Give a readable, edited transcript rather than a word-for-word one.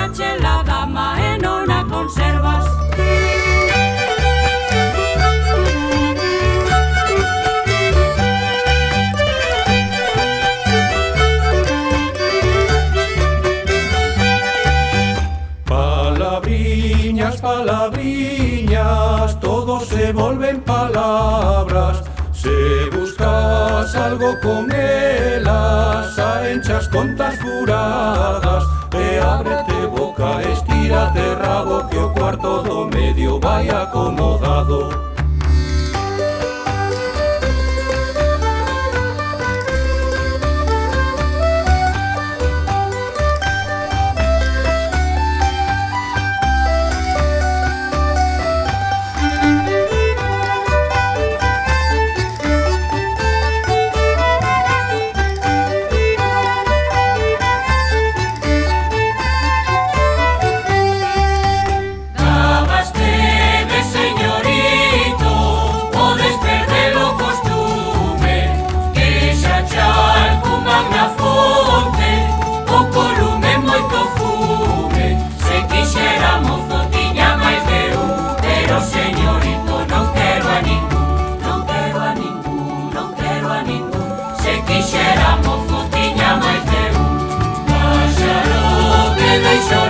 dache la dama e non a conservas. Palabriñas, palabriñas, todo se volven palabras. Se buscas algo con elas, a enchas contas furadas. E ábrete boca, estírate rabo, que o cuarto do medio vai acomodado. Quixera mozo, tiña máis de un. Páxaro que deixou